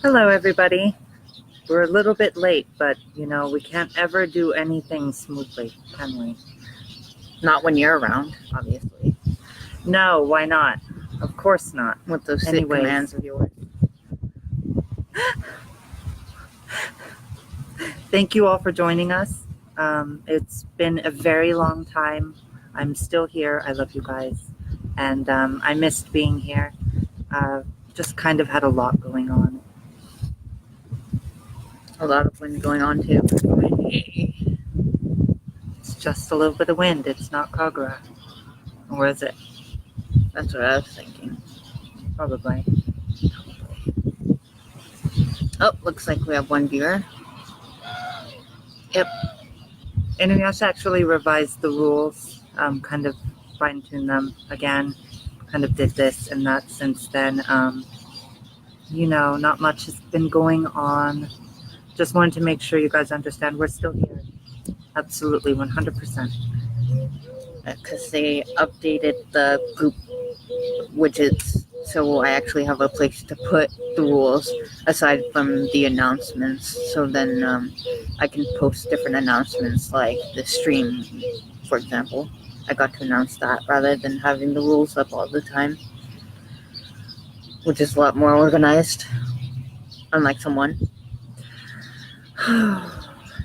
Hello, everybody. We're a little bit late, but we can't ever do anything smoothly, can we? Not when you're around, obviously. No, why not? Of course not. With those sick Anyways. commands of yours. Thank you all for joining us. It's been a very long time. I'm still here. I love you guys. And I missed being here. Just kind of had a lot going on. A lot of wind going on, too. It's just a little bit of wind. It's not Kagura. Or is it? That's what I was thinking. Probably. Oh, looks like we have one viewer. Yep. InuYasha actually revised the rules, kind of fine-tuned them again, kind of did this and that since then. Not much has been going on. Just wanted to make sure you guys understand we're still here. Absolutely, 100%. Because they updated the group widgets, so I actually have a place to put the rules aside from the announcements. So then I can post different announcements, like the stream, for example. I got to announce that rather than having the rules up all the time, which is a lot more organized, unlike someone.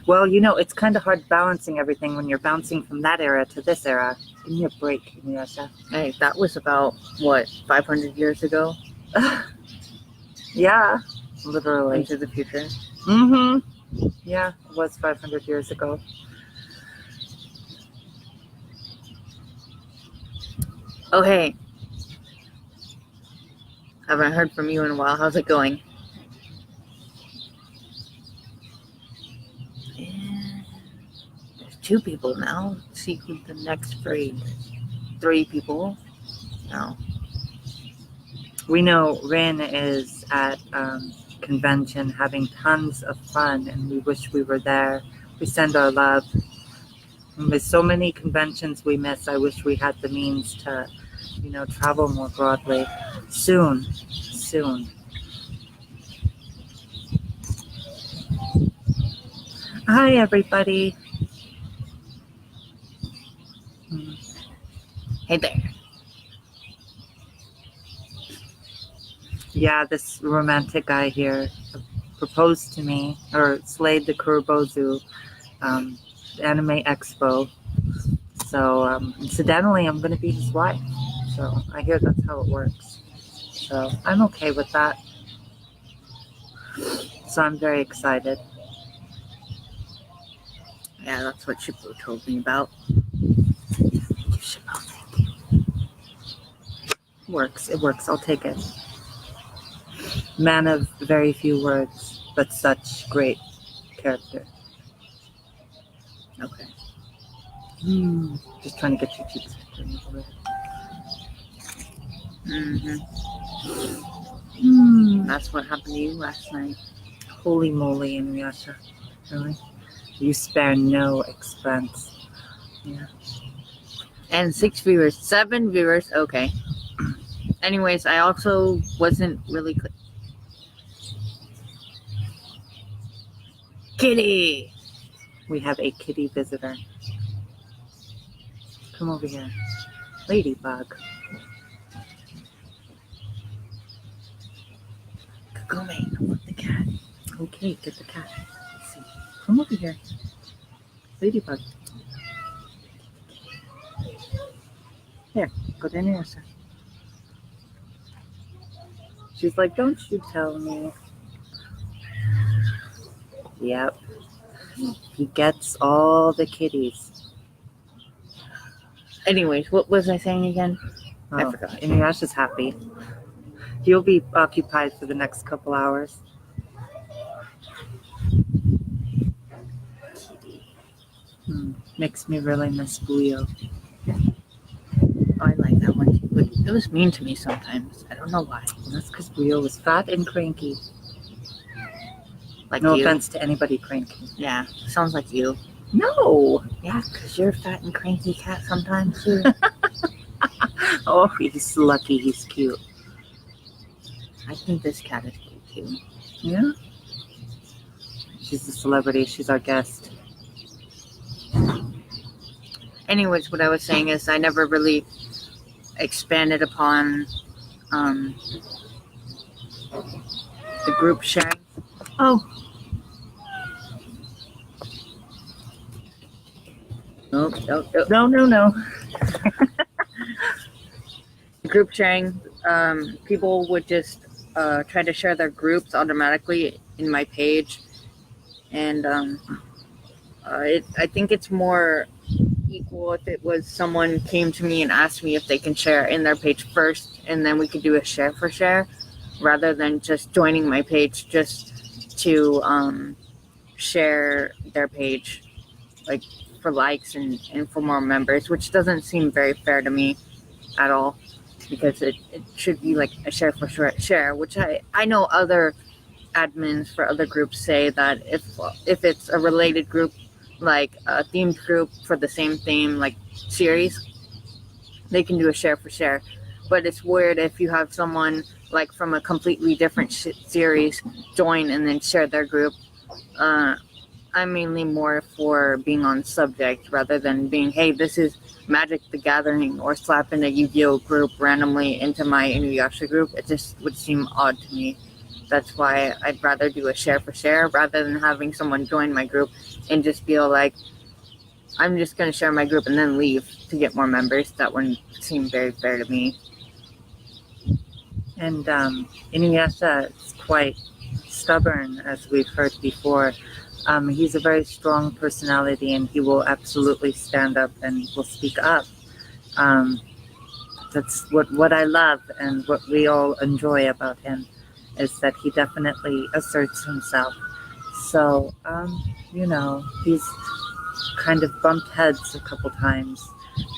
Well, it's kind of hard balancing everything when you're bouncing from that era to this era. Give me a break, InuYasha. Hey, that was about, 500 years ago? Yeah, literally. Into the future. Mm-hmm. Yeah, it was 500 years ago. Oh, hey. Haven't heard from you in a while. How's it going? There's 2 people now. Let's see who the next 3 people. No. We know Rin is at convention having tons of fun, and we wish we were there. We send our love. And with so many conventions we miss, I wish we had the means to, travel more broadly. Soon. Hi, everybody. Hey there. Yeah, this romantic guy here proposed to me, or slayed the Kurobozu anime expo. So, incidentally, I'm going to be his wife. So, I hear that's how it works. So, I'm okay with that. So, I'm very excited. Yeah, that's what Shippo told me about. It works. I'll take it. Man of very few words, but such great character. Okay. Just trying to get your cheeks to turn a little bit. That's what happened to you last night. Holy moly, InuYasha. Really? You spare no expense. Yeah. And 6 viewers. 7 viewers. Okay. Anyways, I also wasn't really... Kitty! We have a kitty visitor. Come over here. Ladybug. Kagome, I want the cat. Okay, get the cat. Let's see. Come over here. Ladybug. Here, go to InuYasha. She's like, don't you tell me. Yep. He gets all the kitties. Anyways, what was I saying again? I forgot. InuYasha's happy. He'll be occupied for the next couple hours. Makes me really miss Buyo. Oh, I like that one too, but it was mean to me sometimes. I don't know why. That's because Buyo was fat and cranky. Like no you. offense to anybody cranky. Yeah, sounds like you. No! Yeah, because you're a fat and cranky cat sometimes too. Oh, he's lucky he's cute. I think this cat is cute too. Yeah. She's a celebrity. She's our guest. Anyways, what I was saying is I never really expanded upon the group sharing. Oh. Nope. No. Group sharing, people would just try to share their groups automatically in my page, and I think it's more equal if it was someone came to me and asked me if they can share in their page first, and then we could do a share for share, rather than just joining my page just to share their page, like for likes and for more members, which doesn't seem very fair to me at all, because it should be like a share for share, which I know other admins for other groups say that if it's a related group, like a themed group for the same theme, like series, they can do a share for share. But it's weird if you have someone like from a completely different series join and then share their group. I'm mainly more for being on subject rather than being, hey, this is Magic the Gathering, or slapping a Yu-Gi-Oh group randomly into my InuYasha group. It just would seem odd to me. That's why I'd rather do a share for share rather than having someone join my group and just feel like I'm just going to share my group and then leave to get more members. That wouldn't seem very fair to me. And InuYasha is quite stubborn, as we've heard before. He's a very strong personality, and he will absolutely stand up and will speak up. That's what I love, and what we all enjoy about him is that he definitely asserts himself. So, he's kind of bumped heads a couple times.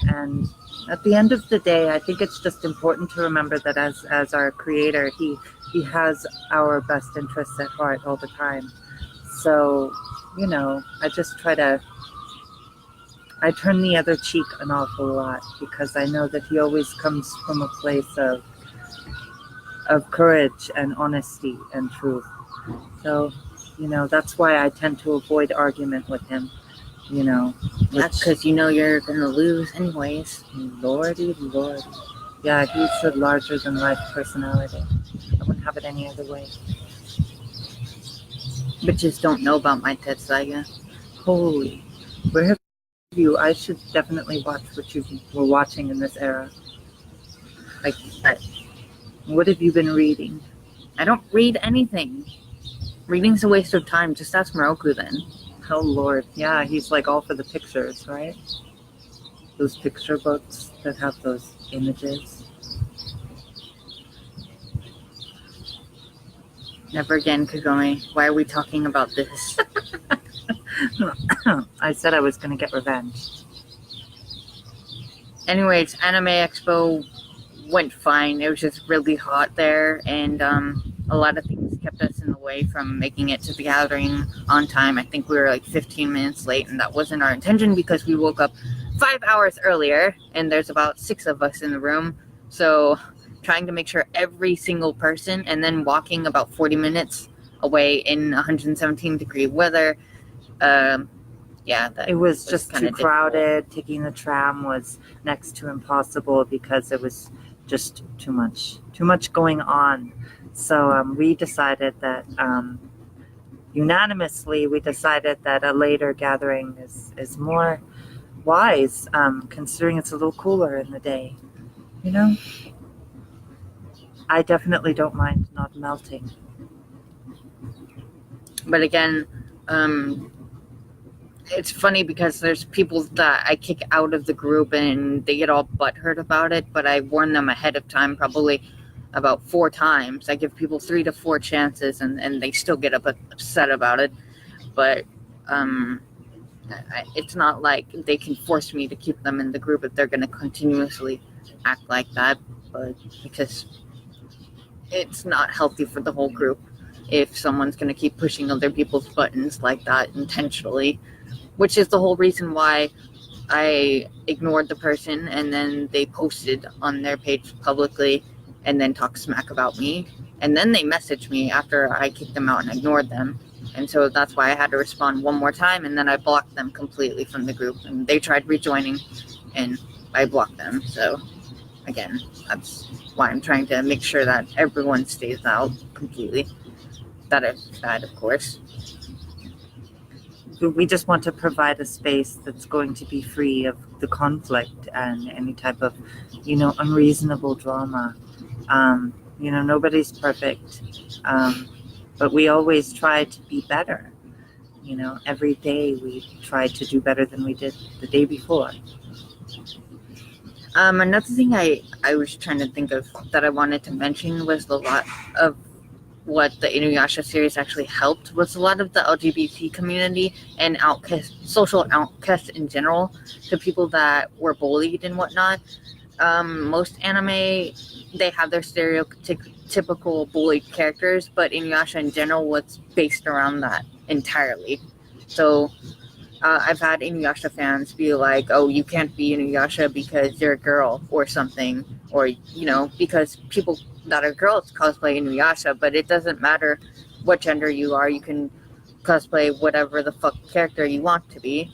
And at the end of the day, I think it's just important to remember that as our creator, he has our best interests at heart all the time. So, I just I turn the other cheek an awful lot, because I know that he always comes from a place of courage and honesty and truth. So, that's why I tend to avoid argument with him, That's because you're going to lose anyways. Lordy. Yeah, he's a larger-than-life personality. I wouldn't have it any other way. Bitches don't know about my Tetsuya. Holy, where have you? I should definitely watch what you were watching in this era. Like, what have you been reading? I don't read anything. Reading's a waste of time. Just ask Moroku then. Oh, Lord. Yeah, he's like all for the pictures, right? Those picture books that have those images. Never again, Kagome. Why are we talking about this? I said I was going to get revenge. Anyways, Anime Expo went fine. It was just really hot there, and a lot of things kept us in the way from making it to the gathering on time. I think we were like 15 minutes late, and that wasn't our intention because we woke up 5 hours earlier, and there's about 6 of us in the room. So trying to make sure every single person, and then walking about 40 minutes away in 117-degree weather. It was just too crowded. Taking the tram was next to impossible because it was just too much going on. So we decided that unanimously that a later gathering is more wise, considering it's a little cooler in the day. I definitely don't mind not melting. But again, it's funny because there's people that I kick out of the group and they get all butthurt about it, but I warn them ahead of time, probably about 4 times. I give people 3 to 4 chances, and they still get upset about it. But it's not like they can force me to keep them in the group if they're going to continuously act like that, but because it's not healthy for the whole group if someone's going to keep pushing other people's buttons like that intentionally, which is the whole reason why I ignored the person, and then they posted on their page publicly and then talk smack about me. And then they messaged me after I kicked them out and ignored them. And so that's why I had to respond one more time, and then I blocked them completely from the group. And they tried rejoining, and I blocked them. So, again, that's why I'm trying to make sure that everyone stays out completely. That is bad, of course. We just want to provide a space that's going to be free of the conflict and any type of, unreasonable drama. Nobody's perfect, but we always try to be better. Every day we try to do better than we did the day before. Another thing I was trying to think of that I wanted to mention was a lot of what the InuYasha series actually helped was a lot of the LGBT community and social outcasts in general, to people that were bullied and whatnot. Most anime, they have their stereotypical bullied characters, but InuYasha in general was based around that entirely. So I've had InuYasha fans be like, oh, you can't be InuYasha because you're a girl or something, or, because people that are girls cosplay InuYasha, but it doesn't matter what gender you are. You can cosplay whatever the fuck character you want to be.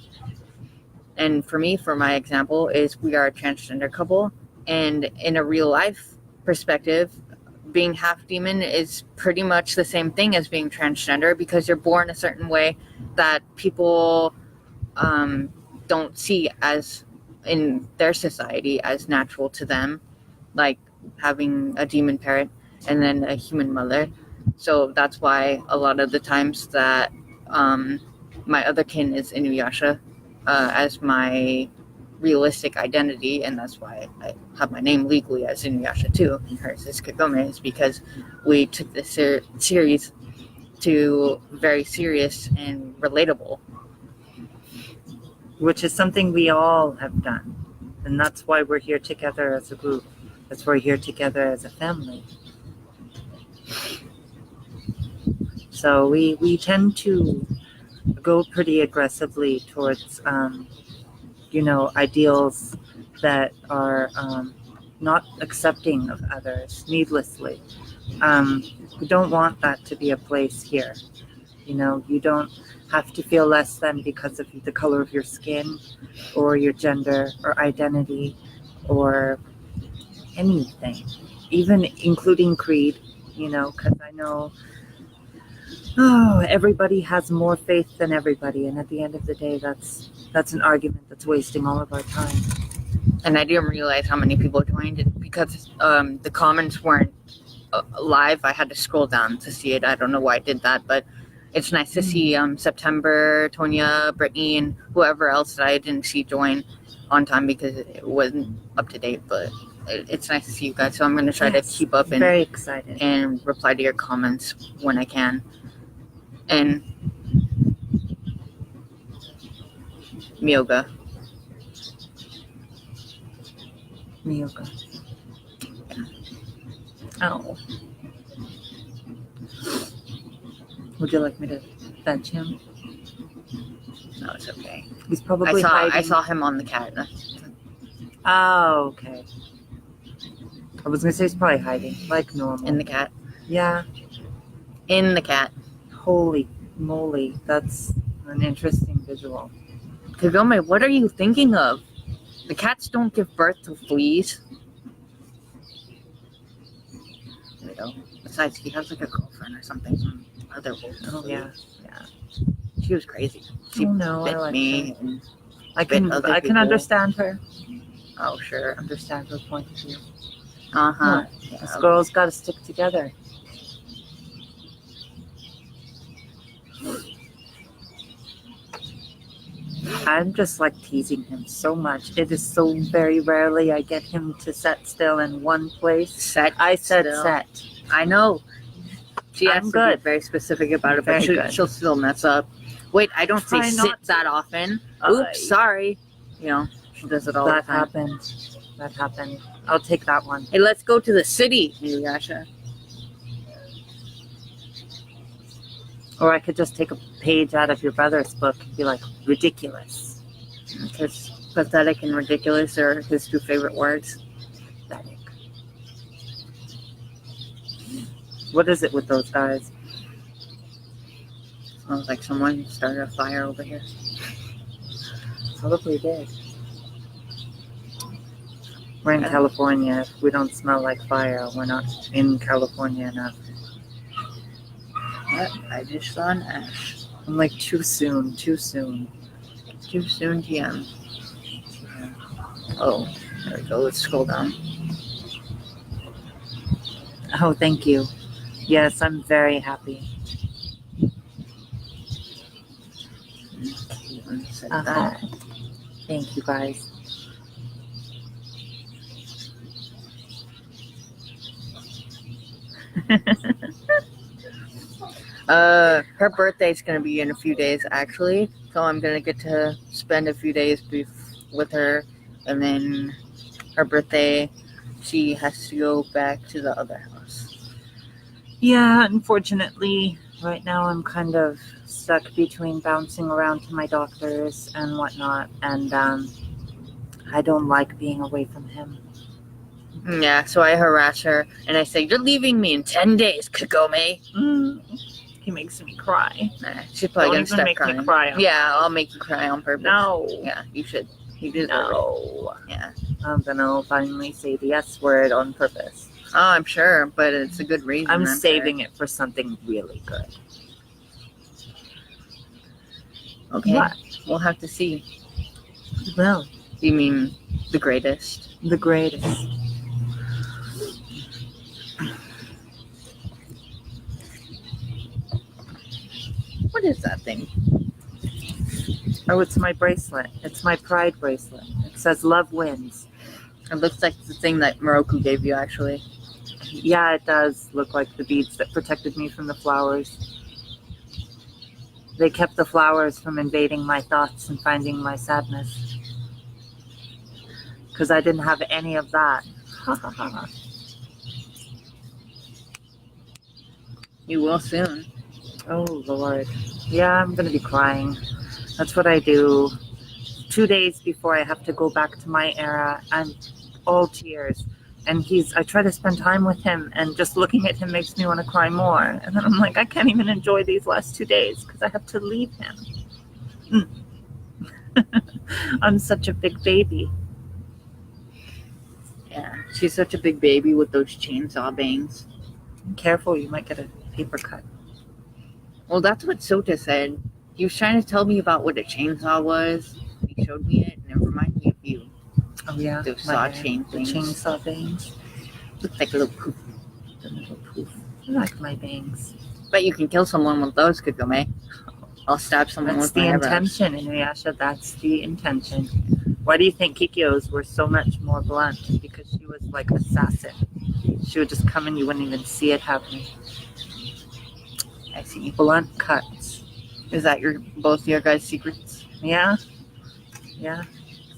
And for me, for my example, is we are a transgender couple, and in a real life perspective, being half demon is pretty much the same thing as being transgender, because you're born a certain way that people don't see as in their society as natural to them, like having a demon parent and then a human mother. So that's why a lot of the times that my other kin is InuYasha as my realistic identity, and that's why I have my name legally as InuYasha too, and hers is Kagome, is because we took this series to very serious and relatable. Which is something we all have done. And that's why we're here together as a group. That's why we're here together as a family. So we tend to go pretty aggressively towards, ideals that are not accepting of others needlessly. We don't want that to be a place here. You don't have to feel less than because of the color of your skin or your gender or identity or anything, even including creed, because I know everybody has more faith than everybody, and at the end of the day, that's an argument that's wasting all of our time. And I didn't realize how many people joined it because the comments weren't live. I had to scroll down to see it. I don't know why I did that, but it's nice to see September, Tonya, Brittany, and whoever else that I didn't see join on time because it wasn't up to date. But it's nice to see you guys. So I'm going to try to keep up and very excited and reply to your comments when I can. And Miyoga. Yeah. Oh. Would you like me to fetch him? No, it's okay. He's probably hiding. I saw him on the cat. Oh, okay. I was going to say he's probably hiding, like normal. In the cat? Yeah. In the cat. Holy moly, that's an interesting visual. Kagome, what are you thinking of? The cats don't give birth to fleas. There we go. Besides, he has like a girlfriend or something from other world. Oh, yeah. She was crazy. She bit I like me. And I can understand her. Oh, sure. Understand her point of view. Uh-huh. Yeah. This girl's got to stick together. I'm just like teasing him so much. It is so very rarely I get him to sit still in one place. I said still. Set. I know. She has I'm to good. be very specific about it, Very but good. she'll still mess up. Wait, I don't say Try sit not to. that often. Oops, sorry. She does it all the time. That happened. I'll take that one. Hey, let's go to the city, InuYasha. Or I could just take a page out of your brother's book and be like, ridiculous. Because pathetic and ridiculous are his two favorite words. Pathetic. What is it with those guys? Sounds like someone started a fire over here. Probably did. We're in Yeah. California. If we don't smell like fire, we're not in California enough. What? I just saw an ash. I'm like, too soon. Too soon, TM. Oh, there we go. Let's scroll down. Oh, thank you. Yes, I'm very happy. Caitlin said Uh-huh. that. Thank you, guys. Her birthday's gonna be in a few days, actually. So I'm gonna get to spend a few days with her, and then her birthday, she has to go back to the other house. Yeah, unfortunately, right now I'm kind of stuck between bouncing around to my doctors and whatnot, and I don't like being away from him. Yeah, so I harass her, and I say, "You're leaving me in 10 days, Kagome." He makes me cry. Nah, she's probably Don't gonna even start make crying. me cry. Yeah, I'll make you cry on purpose. No. Yeah, you should. You deserve No. it. Yeah. I'm gonna finally say the S word on purpose. Oh, I'm sure, but it's a good reason. I'm saving it for something really good. Okay. What? We'll have to see. Well, You mean the greatest? the greatest. What is that thing? Oh, it's my bracelet. It's my pride bracelet. It says love wins. It looks like the thing that Moroku gave you, actually. Yeah, it does look like the beads that protected me from the flowers. They kept the flowers from invading my thoughts and finding my sadness. Because I didn't have any of that. You will soon. Oh, Lord. Yeah, I'm going to be crying. That's what I do. 2 days before I have to go back to my era, I'm all tears. And I try to spend time with him, and just looking at him makes me want to cry more. And then I'm like, I can't even enjoy these last 2 days because I have to leave him. I'm such a big baby. Yeah, she's such a big baby with those chainsaw bangs. Careful, you might get a paper cut. Well, that's what Sota said. He was trying to tell me about what a chainsaw was. He showed me it, and it reminded me of you. Oh, yeah? Those My saw hair. chain The things. chainsaw bangs. Looks like a little poof. The little poof. I like my bangs. Bet you can kill someone with those, Kagome. I'll stab someone That's with my the eyebrows. intention, InuYasha. That's the intention. Why do you think Kikyo's were so much more blunt? Because she was like assassin. She would just come and you wouldn't even see it happening. I see. Blunt cuts. Is that both your guys' secrets? Yeah? Yeah.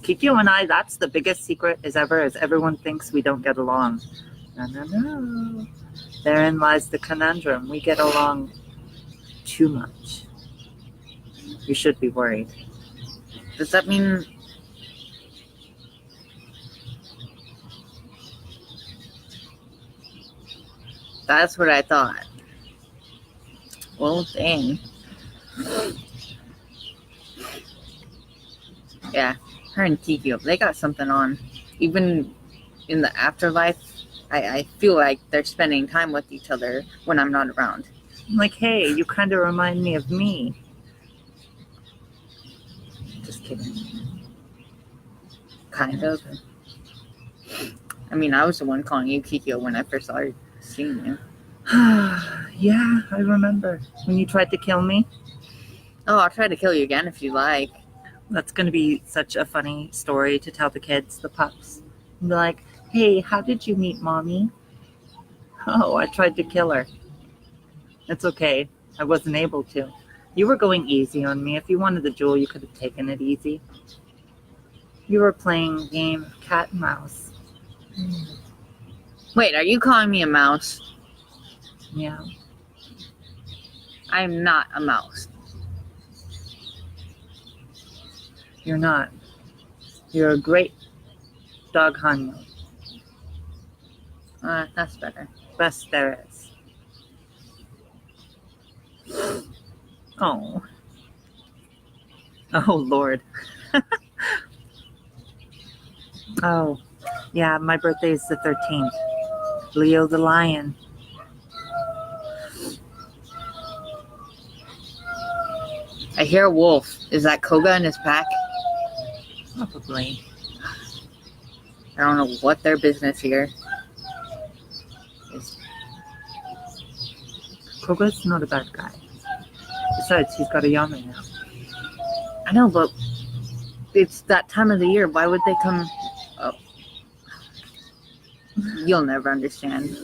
Kikyo and I, that's the biggest secret is everyone thinks we don't get along. No. Therein lies the conundrum. We get along too much. You should be worried. Does that mean... That's what I thought. Well, dang. Yeah, her and Kikyo, they got something on. Even in the afterlife, I feel like they're spending time with each other when I'm not around. I'm like, hey, you kind of remind me of me. Just kidding. Kind of. I mean, I was the one calling you Kikyo when I first started seeing you. Yeah, I remember. When you tried to kill me? Oh, I'll try to kill you again if you like. That's going to be such a funny story to tell the kids, the pups. And be like, hey, how did you meet mommy? Oh, I tried to kill her. It's okay. I wasn't able to. You were going easy on me. If you wanted the jewel, you could have taken it easy. You were playing a game of cat and mouse. Wait, are you calling me a mouse? Yeah. I'm not a mouse. You're not. You're a great dog Hanyo. That's better. Best there is. Oh. Oh, Lord. Oh, yeah, my birthday is the 13th. Leo the Lion. I hear a wolf. Is that Koga in his pack? Probably. I don't know what their business here is. Koga's not a bad guy. Besides, he's got a yame now. I know, but it's that time of the year. Why would they come? Oh. You'll never understand.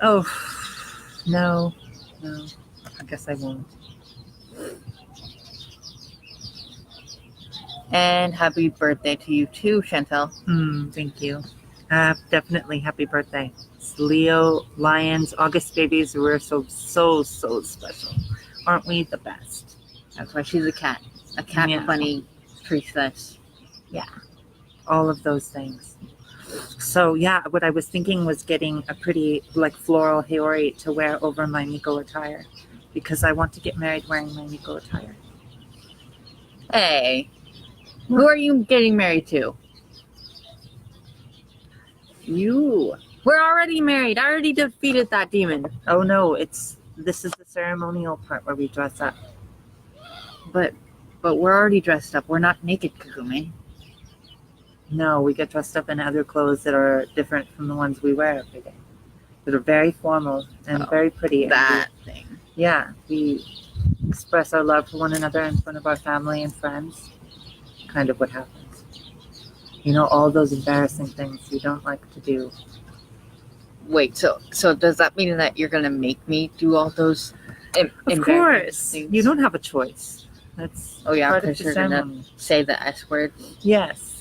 Oh, no. I guess I won't. And happy birthday to you too, Chantel. Thank you. Definitely happy birthday. It's Leo, Lions, August babies. We're so special. Aren't we the best? That's why she's a cat. A cat bunny priestess. Yeah. All of those things. So yeah, what I was thinking was getting a pretty floral haori to wear over my Miko attire, because I want to get married wearing my Miko attire. Hey, who are you getting married to? You. We're already married. I already defeated that demon. Oh no, this is the ceremonial part where we dress up. But we're already dressed up. We're not naked, Kagome. No, we get dressed up in other clothes that are different from the ones we wear every day. That are very formal and very pretty. That thing. Yeah, we express our love for one another in front of our family and friends. Kind of what happens. You know, all those embarrassing things you don't like to do. Wait, so does that mean that you're gonna make me do all those? Of course, things? You don't have a choice. That's part of because the you're ceremony. gonna say the S word. Yes.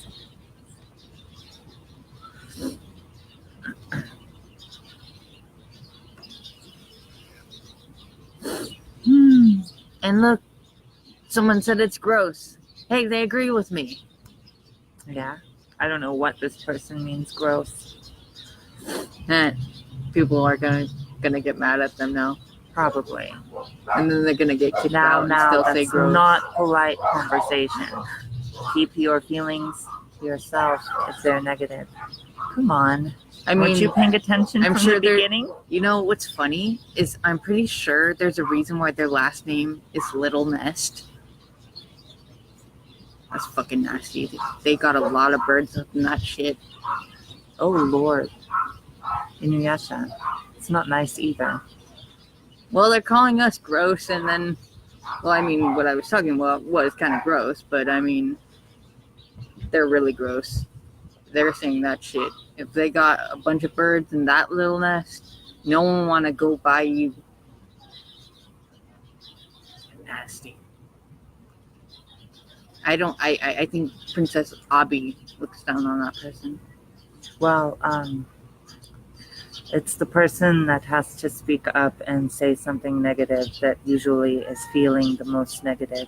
And look, someone said it's gross. Hey, they agree with me. Yeah. I don't know what this person means gross. And people are gonna get mad at them now. Probably. And then they're gonna get kicked out and still that's say gross. not polite conversation. Keep your feelings to yourself if they're negative. Come on. Weren't you paying attention from the beginning? You know what's funny is I'm pretty sure there's a reason why their last name is Little Nest. That's fucking nasty. They got a lot of birds up in that shit. Oh Lord. InuYasha. It's not nice either. Well, they're calling us gross, and then, well, I mean, what I was talking about was kind of gross, but I mean, they're really gross. They're saying that shit. If they got a bunch of birds in that little nest, no one want to go by you. Nasty. I think Princess Abi looks down on that person. Well, it's the person that has to speak up and say something negative that usually is feeling the most negative.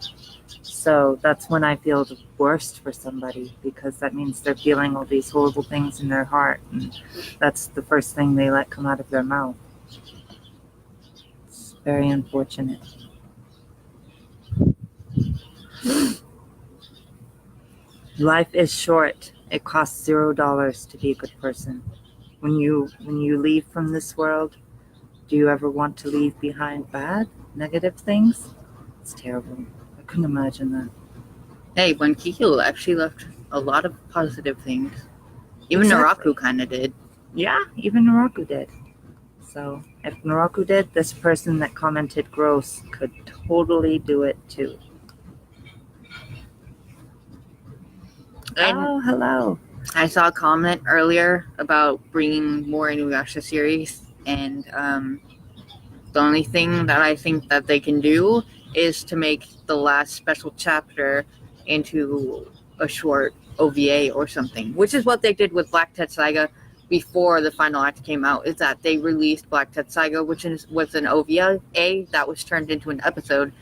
So that's when I feel the worst for somebody, because that means they're feeling all these horrible things in their heart, and that's the first thing they let come out of their mouth. It's very unfortunate. Life is short. It costs $0 to be a good person. When you leave from this world, do you ever want to leave behind bad, negative things? It's terrible. I couldn't imagine that. Hey, when Kikyo actually left a lot of positive things. Even Exactly. Naraku kind of did. Yeah, even Naraku did. So if Naraku did, this person that commented gross could totally do it too. And oh, hello. I saw a comment earlier about bringing more InuYasha series, and the only thing that I think that they can do is to make the last special chapter into a short OVA or something, which is what they did with Black Tetsaiga before the final act came out. Is that they released Black Tetsaiga, which was an OVA that was turned into an episode,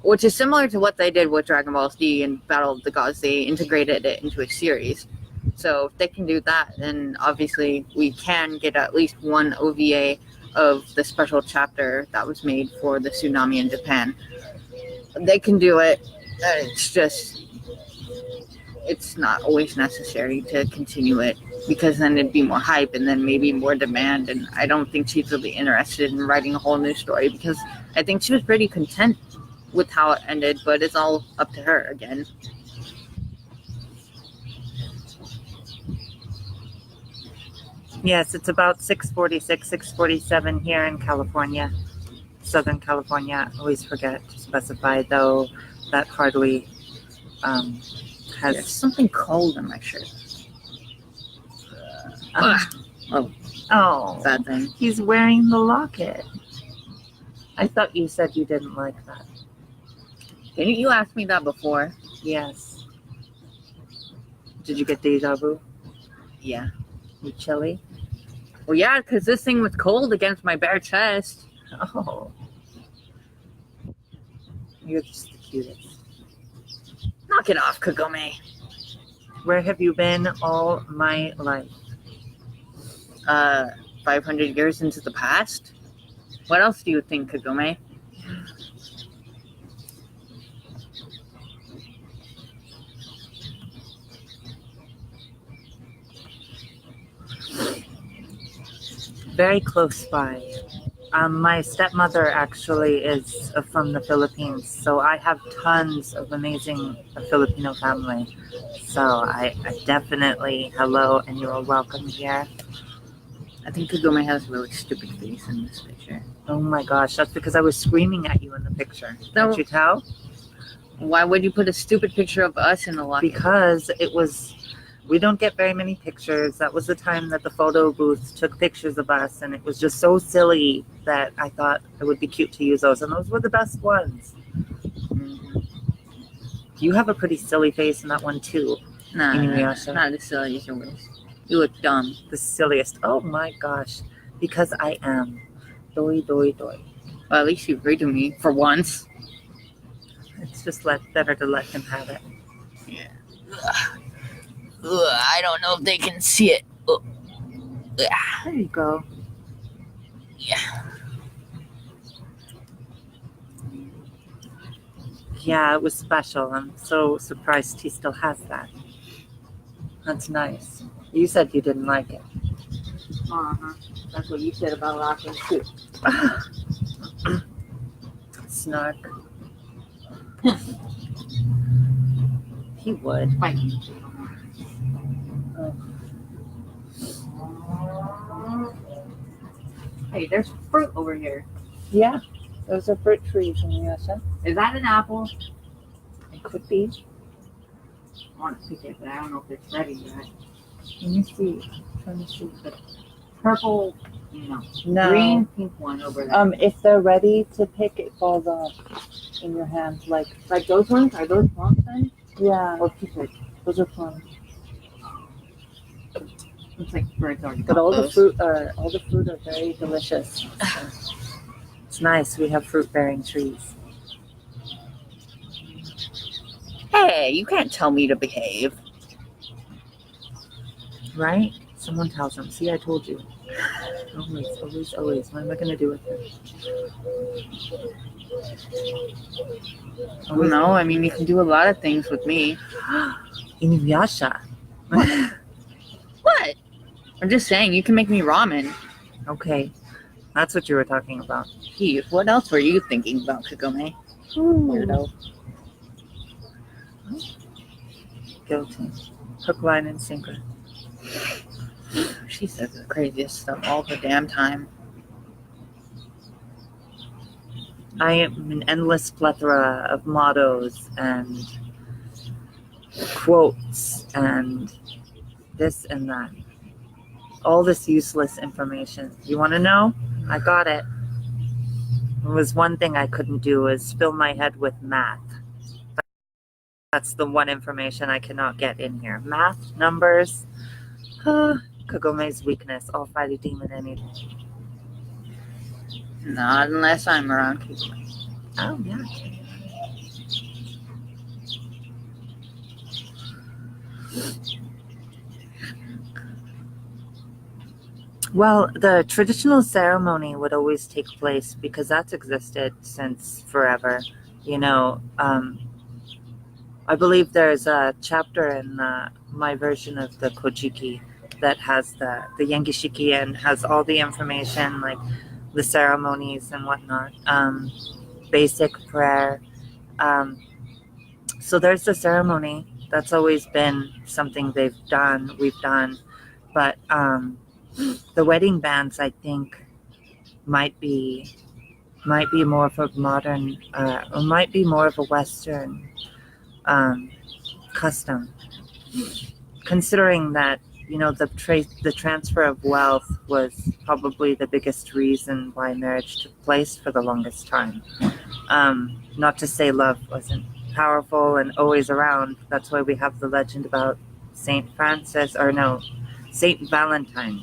which is similar to what they did with Dragon Ball Z and Battle of the Gods. They integrated it into a series. So if they can do that, then obviously we can get at least one OVA of the special chapter that was made for the tsunami in Japan. They can do it. It's not always necessary to continue it, because then it'd be more hype and then maybe more demand. And I don't think she's really interested in writing a whole new story, because I think she was pretty content with how it ended, but it's all up to her again. Yes, it's about 6:46, 6:47 here in California, Southern California. I always forget to specify, though, that hardly has... There's something cold in my shirt. Oh, Bad thing. he's wearing the locket. I thought you said you didn't like that. Didn't you ask me that before? Yes. Did you get deja vu? Yeah. You chilly? Well, yeah, because this thing was cold against my bare chest. Oh. You're just the cutest. Knock it off, Kagome. Where have you been all my life? 500 years into the past? What else do you think, Kagome? Very close by. My stepmother actually is from the Philippines, so I have tons of amazing Filipino family. So I definitely, hello, and you are welcome here. I think Kagome has a really stupid face in this picture. Oh my gosh, that's because I was screaming at you in the picture. Don't you tell? Why would you put a stupid picture of us in the locket? Because we don't get very many pictures. That was the time that the photo booths took pictures of us, and it was just so silly that I thought it would be cute to use those, and those were the best ones. Mm-hmm. You have a pretty silly face in that one too. Nah, InuYasha. not as silly as yours. You look dumb. The silliest. Oh my gosh. Because I am. Doi, doi, doi. Well, at least you agreed to me for once. It's just better to let him have it. Yeah. I don't know if they can see it. There you go. Yeah. Yeah, it was special. I'm so surprised he still has that. That's nice. You said you didn't like it. Uh-huh. That's what you said about rocking too. Snark. He would. Fight. Oh. Hey, there's fruit over here. Yeah, those are fruit trees in InuYasha. Is that an apple? It could be. I want to pick it, but I don't know if it's ready yet. Let me see. I'm trying to see. The purple, no. No. Green, pink one over there. If they're ready to pick, it falls off in your hand. Like those ones? Are those plums then? yeah, Or pieces? those are plums. Looks like birds already But got all those. the fruit are very delicious. So it's nice. We have fruit-bearing trees. Hey, you can't tell me to behave. Right? Someone tells him. See, I told you. Always, always, always. What am I going to do with him? Oh, no, I mean, you can do a lot of things with me. InuYasha. What? I'm just saying, you can make me ramen. Okay. That's what you were talking about. Heath, what else were you thinking about, Kagome? Weirdo. Guilty. Hook, line, and sinker. She says the craziest stuff all the damn time. I am an endless plethora of mottos and quotes and this and that. All this useless information. You want to know? I got it. There was one thing I couldn't do is fill my head with math. That's the one information I cannot get in here. Math, numbers. Kagome's weakness. I'll fight a demon any day. Not unless I'm around Kagome. Oh, yeah. Well, the traditional ceremony would always take place because that's existed since forever. You know, I believe there's a chapter in my version of the Kojiki that has the Yengishiki and has all the information, like the ceremonies and whatnot, basic prayer. Um, so there's the ceremony. That's always been something we've done. But the wedding bands, I think, might be more of a modern, or might be more of a Western um, custom, considering that the transfer of wealth was probably the biggest reason why marriage took place for the longest time. Not to say love wasn't powerful and always around. That's why we have the legend about Saint Francis, or no, Saint Valentine.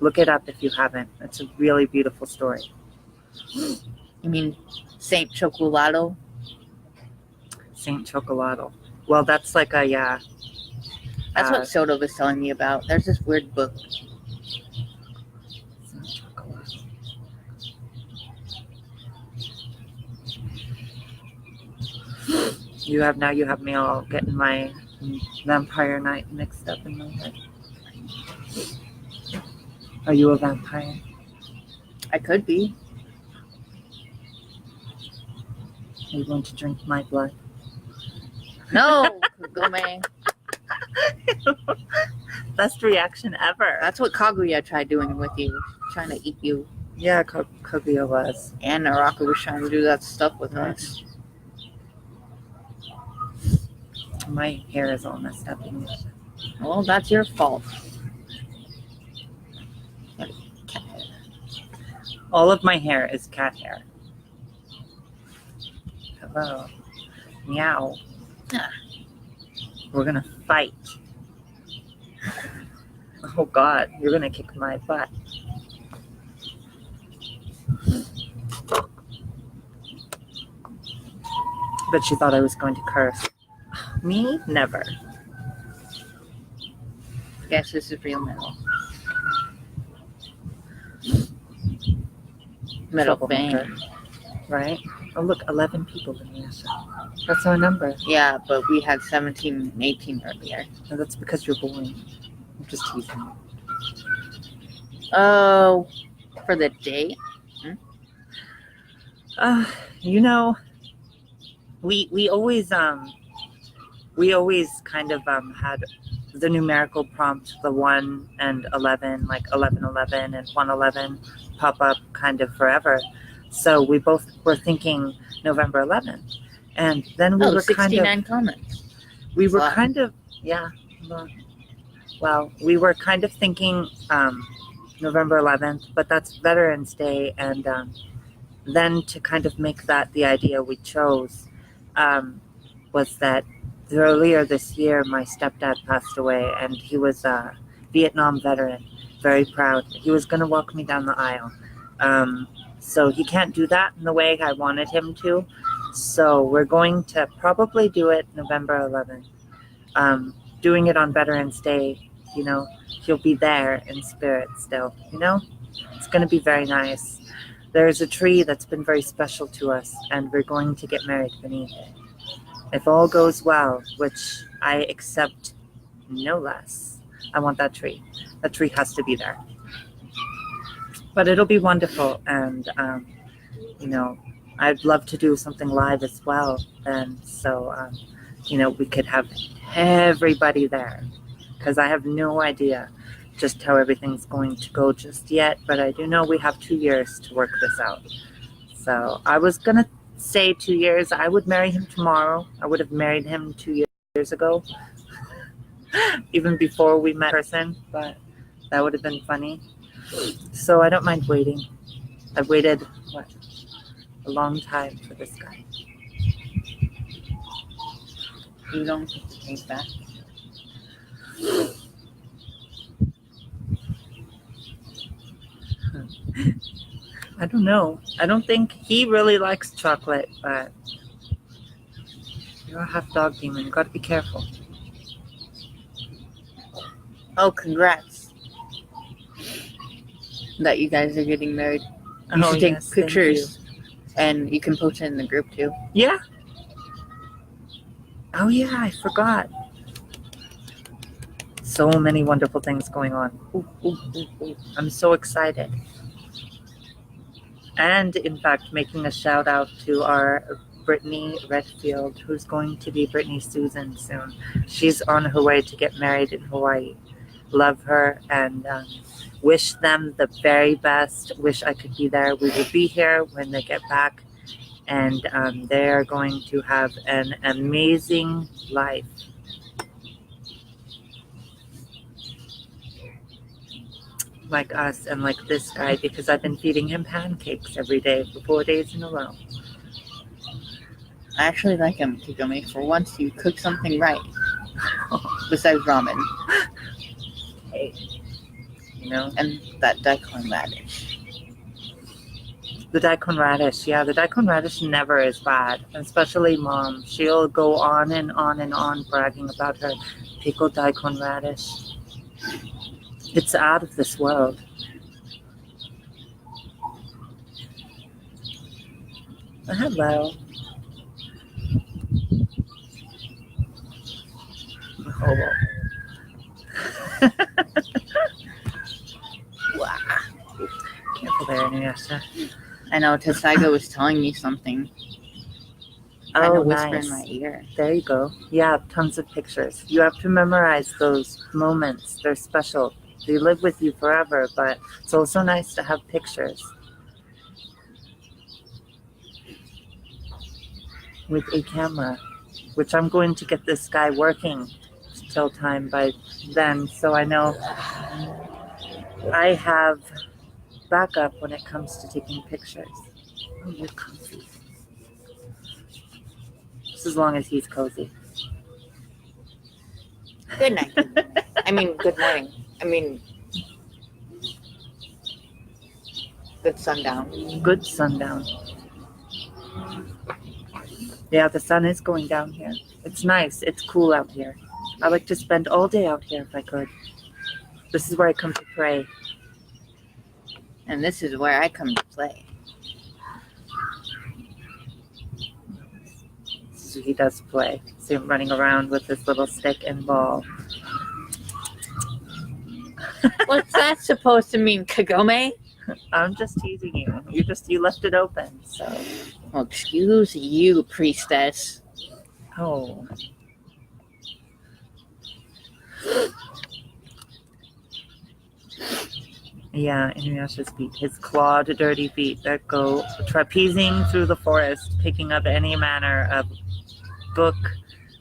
Look it up if you haven't. It's a really beautiful story. You mean Saint Chocolado? Saint Chocolado. Well, that's like a, yeah. That's what Soto was telling me about. There's this weird book. Saint Chocolado. You have me all getting my Vampire Night mixed up in my head. Are you a vampire? I could be. Are you going to drink my blood? No, Kagome. Best reaction ever. That's what Kaguya tried doing with you, trying to eat you. Yeah, Kaguya was. And Naraka was trying to do that stuff with us. My hair is all messed up. Well, that's your fault. All of my hair is cat hair. Hello. Meow. Ah. We're gonna fight. Oh God, you're gonna kick my butt. But she thought I was going to curse. Me? Never. Yes, this is real metal. Metal Troublemaker, bang. right? Oh look, 11 people in InuYasha. That's our number. Yeah, but we had 17 and 18 earlier. No, that's because you're boring. I'm just teasing you. Oh, for the date? You know, we always kind of had the numerical prompt, the 1 and 11, like 1111 and 111 pop up kind of forever. So we both were thinking November 11th. And then we were 69 comments. We were kind of, yeah. Well, we were kind of thinking November 11th, but that's Veterans Day. And then to kind of make that the idea we chose was that earlier this year, my stepdad passed away, and he was a Vietnam veteran, very proud. He was going to walk me down the aisle. So he can't do that in the way I wanted him to. So we're going to probably do it November 11th. Doing it on Veterans Day, you know, he'll be there in spirit still, you know? It's going to be very nice. There's a tree that's been very special to us, and we're going to get married beneath it. If all goes well, which I accept no less, I want that tree. That tree has to be there. But it'll be wonderful, and you know, I'd love to do something live as well. And so, you know, we could have everybody there, because I have no idea just how everything's going to go just yet. But I do know we have 2 years to work this out. So I was gonna say 2 years. I would marry him tomorrow. I would have married him 2 years ago, even before we met in person. But that would have been funny. So I don't mind waiting. I've waited a long time for this guy. You don't get to take back. I don't know. I don't think he really likes chocolate, but you're a half dog demon. You gotta be careful. Oh, congrats. that you guys are getting married. You Oh, should take yes, thank pictures, and you can post it in the group too. Yeah. Oh, yeah, I forgot. So many wonderful things going on. I'm so excited. And in fact, making a shout out to our Brittany Redfield, who's going to be Brittany Susan soon. She's on her way to get married in Hawaii. Love her and wish them the very best. Wish I could be there. We will be here when they get back, and they are going to have an amazing life. Like us and like this guy, because I've been feeding him pancakes every day for 4 days in a row. I actually like him, Kagome. For once, you cook something right. Besides ramen. Hey, you know? And that daikon radish. The daikon radish, yeah, the daikon radish never is bad, especially Mom. She'll go on and on and on bragging about her pickled daikon radish. It's out of this world. Hello. Oh, Wow. careful there, InuYasha. I know, Tasaiga was telling me something. Trying to whisper in my ear. There you go. Yeah, tons of pictures. You have to memorize those moments. They're special. They live with you forever, but it's also nice to have pictures with a camera, which I'm going to get this guy working till time by then, so I know I have backup when it comes to taking pictures. Oh, you're cozy. Just as long as he's cozy. Good night. I mean, good morning. I mean, good sundown. Good sundown. Yeah, the sun is going down here. It's nice. It's cool out here. I like to spend all day out here if I could. This is where I come to pray. And this is where I come to play. So he does play. See him running around with his little stick and ball. What's that supposed to mean, Kagome? I'm just teasing you. You left it open, so. Well, excuse you, priestess. Oh. Yeah, InuYasha's feet. His clawed, dirty feet that go trapezing through the forest, picking up any manner of book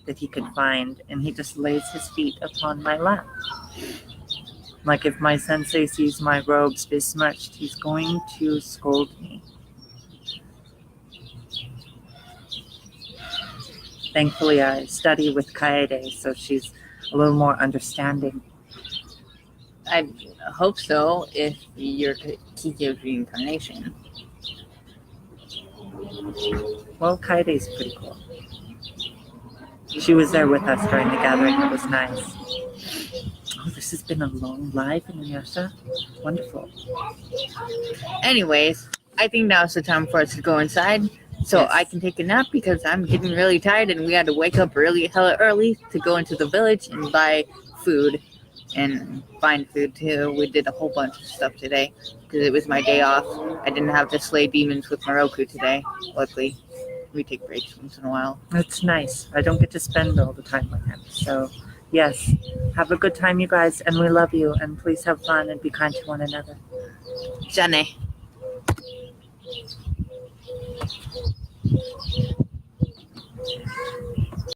that he could find, and he just lays his feet upon my lap. Like if my sensei sees my robes besmirched, he's going to scold me. Thankfully, I study with Kaede, so she's a little more understanding. I hope so, if you're Kikyo's reincarnation. Well, Kaede's pretty cool. She was there with us during the gathering. It was nice. Oh, this has been a long live, InuYasha. Wonderful. Anyways, I think now's the time for us to go inside, so Yes. I can take a nap because I'm getting really tired and we had to wake up hella early to go into the village and buy food and find food too. We did a whole bunch of stuff today because it was my day off. I didn't have to slay demons with Moroku today. Luckily, we take breaks once in a while. It's nice. I don't get to spend all the time with him. So, yes, have a good time, you guys, and we love you. And please have fun and be kind to one another. Jane.